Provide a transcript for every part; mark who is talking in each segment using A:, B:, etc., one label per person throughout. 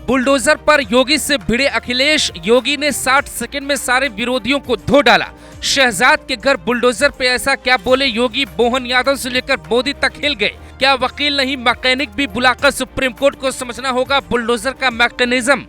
A: Bulldozer पर योगी से भिड़े अखिलेश, योगी ने 60 सेकंड में सारे विरोधियों को धो डाला। शहजाद के घर बुलडोजर पे ऐसा क्या बोले योगी, मोहन यादव से लेकर मोदी तक हिल गए। क्या वकील नहीं मैकेनिक भी बुलाकर सुप्रीम कोर्ट को समझना होगा बुलडोजर का मैकेनिज्म।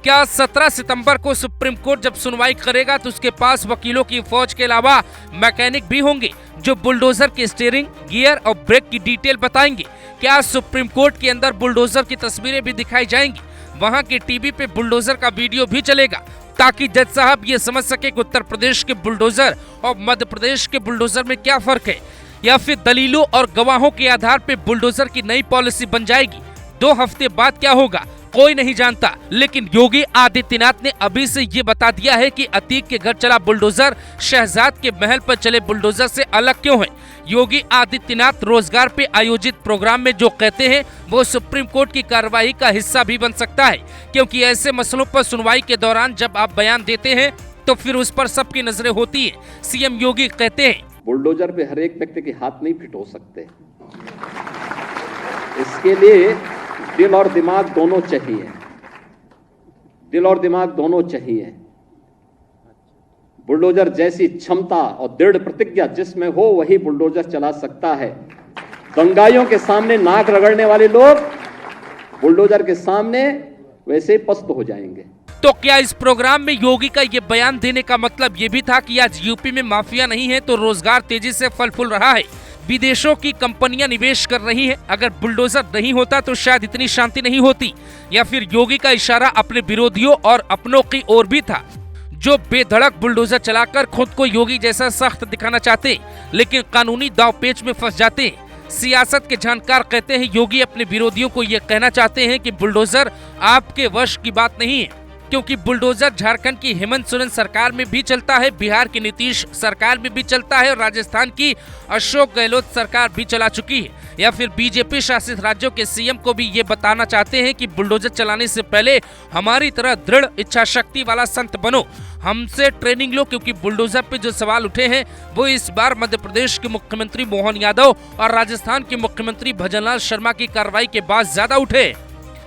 A: क्या 17 सितंबर को सुप्रीम कोर्ट जब सुनवाई करेगा तो उसके पास वकीलों की फौज के अलावा मैकेनिक भी होंगे जो बुलडोजर के स्टीयरिंग, गियर और ब्रेक की डिटेल बताएंगे। क्या सुप्रीम कोर्ट के अंदर बुलडोजर की तस्वीरें भी दिखाई जाएंगी, वहां के टीवी पे बुलडोजर का वीडियो भी चलेगा, ताकि जज साहब ये समझ सके कि उत्तर प्रदेश के बुलडोजर और मध्य प्रदेश के बुलडोजर में क्या फर्क है। या फिर दलीलों और गवाहों के आधार पे बुलडोजर की नई पॉलिसी बन जाएगी। 2 हफ्ते बाद क्या होगा कोई नहीं जानता, लेकिन योगी आदित्यनाथ ने अभी से ये बता दिया है कि अतीक के घर चला बुलडोजर शहजाद के महल पर चले बुलडोजर से अलग क्यों है। योगी आदित्यनाथ रोजगार पे आयोजित प्रोग्राम में जो कहते हैं वो सुप्रीम कोर्ट की कार्रवाई का हिस्सा भी बन सकता है, क्योंकि ऐसे मसलों पर सुनवाई के दौरान जब आप बयान देते हैं तो फिर उस पर सबकी नजरें होती है। सीएम योगी कहते हैं,
B: बुलडोजर पे हर एक व्यक्ति के हाथ नहीं फिट हो सकते, इसके लिए दिल और दिमाग दोनों चाहिए, दिल और दिमाग दोनों चाहिए। बुलडोजर जैसी क्षमता और दृढ़ प्रतिज्ञा जिसमें हो वही बुलडोजर चला सकता है। दंगाइयों के सामने नाक रगड़ने वाले लोग बुलडोजर के सामने वैसे पस्त हो जाएंगे।
A: तो क्या इस प्रोग्राम में योगी का ये बयान देने का मतलब ये भी था कि आज यूपी में माफिया नहीं है तो रोजगार तेजी से फल फूल रहा है, विदेशों की कंपनियां निवेश कर रही हैं। अगर बुलडोजर नहीं होता तो शायद इतनी शांति नहीं होती। या फिर योगी का इशारा अपने विरोधियों और अपनों की ओर भी था, जो बेधड़क बुलडोजर चलाकर खुद को योगी जैसा सख्त दिखाना चाहते लेकिन कानूनी दांवपेच में फंस जाते हैं। सियासत के जानकार कहते हैं योगी अपने विरोधियों को ये कहना चाहते हैं कि बुलडोजर आपके वश की बात नहीं है, क्योंकि बुलडोजर झारखंड की हेमंत सोरेन सरकार में भी चलता है, बिहार की नीतीश सरकार में भी चलता है और राजस्थान की अशोक गहलोत सरकार भी चला चुकी है। या फिर बीजेपी शासित राज्यों के सीएम को भी ये बताना चाहते हैं कि बुलडोजर चलाने से पहले हमारी तरह दृढ़ इच्छा शक्ति वाला संत बनो, हमसे ट्रेनिंग लो, क्योंकि बुलडोजर पे जो सवाल उठे हैं वो इस बार मध्य प्रदेश के मुख्यमंत्री मोहन यादव और राजस्थान के मुख्यमंत्री भजनलाल शर्मा की कार्रवाई के बाद ज्यादा उठे।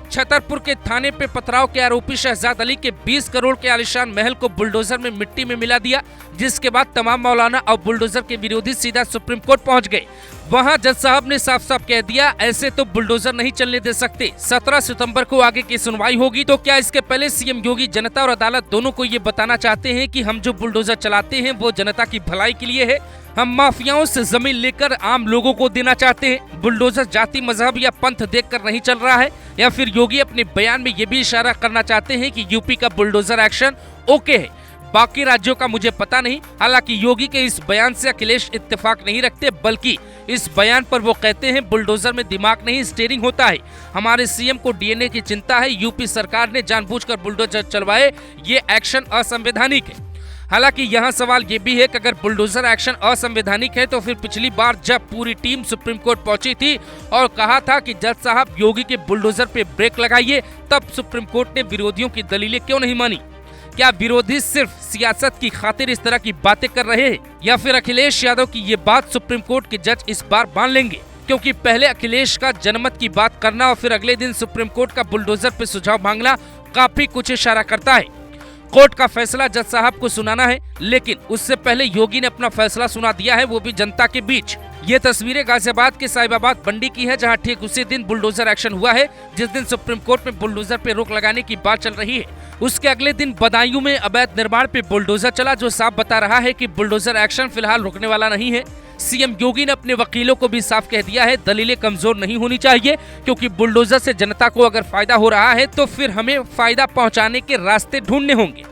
A: छतरपुर के थाने पे पथराव के आरोपी शहजाद अली के 20 करोड़ के आलीशान महल को बुलडोजर में मिट्टी में मिला दिया, जिसके बाद तमाम मौलाना और बुलडोजर के विरोधी सीधा सुप्रीम कोर्ट पहुंच गए। वहां जज साहब ने साफ साफ कह दिया ऐसे तो बुलडोजर नहीं चलने दे सकते। 17 सितंबर को आगे की सुनवाई होगी। तो क्या इसके पहले सीएम योगी जनता और अदालत दोनों को ये बताना चाहते हैं कि हम जो बुलडोजर चलाते हैं वो जनता की भलाई के लिए है, हम माफियाओं से जमीन लेकर आम लोगों को देना चाहते हैं, बुलडोजर जाति मजहब या पंथ देखकर नहीं चल रहा है। या फिर योगी अपने बयान में ये भी इशारा करना चाहते हैं कि यूपी का बुलडोजर एक्शन ओके है, बाकी राज्यों का मुझे पता नहीं। हालांकि योगी के इस बयान से अखिलेश इत्तेफाक नहीं रखते, बल्कि इस बयान पर वो कहते हैं बुलडोजर में दिमाग नहीं स्टीयरिंग होता है। हमारे सीएम को डीएनए की चिंता है, यूपी सरकार ने जानबूझकर बुलडोजर चलवाए, ये एक्शन असंवैधानिक है। हालांकि यहाँ सवाल ये भी है कि अगर बुलडोजर एक्शन असंवैधानिक है तो फिर पिछली बार जब पूरी टीम सुप्रीम कोर्ट पहुंची थी और कहा था कि जज साहब योगी के बुलडोजर पे ब्रेक लगाइए, तब सुप्रीम कोर्ट ने विरोधियों की दलीलें क्यों नहीं मानी। क्या विरोधी सिर्फ सियासत की खातिर इस तरह की बातें कर रहे हैं, या फिर अखिलेश यादव की ये बात सुप्रीम कोर्ट के जज इस बार मान लेंगे? क्योंकि पहले अखिलेश का जनमत की बात करना और फिर अगले दिन सुप्रीम कोर्ट का बुलडोजर पे सुझाव मांगना काफी कुछ इशारा करता है। कोर्ट का फैसला जज साहब को सुनाना है, लेकिन उससे पहले योगी ने अपना फैसला सुना दिया है, वो भी जनता के बीच। ये तस्वीरें गाजियाबाद के साहिबाबाद मंडी की है, जहां ठीक उसी दिन बुलडोजर एक्शन हुआ है जिस दिन सुप्रीम कोर्ट में बुलडोजर पे रोक लगाने की बात चल रही है। उसके अगले दिन बदायूं में अवैध निर्माण पे बुलडोजर चला, जो साफ बता रहा है कि बुलडोजर एक्शन फिलहाल रुकने वाला नहीं है। सीएम योगी ने अपने वकीलों को भी साफ कह दिया है दलीलें कमजोर नहीं होनी चाहिए, क्योंकि बुलडोजर से जनता को अगर फायदा हो रहा है तो फिर हमें फायदा पहुंचाने के रास्ते ढूंढने होंगे।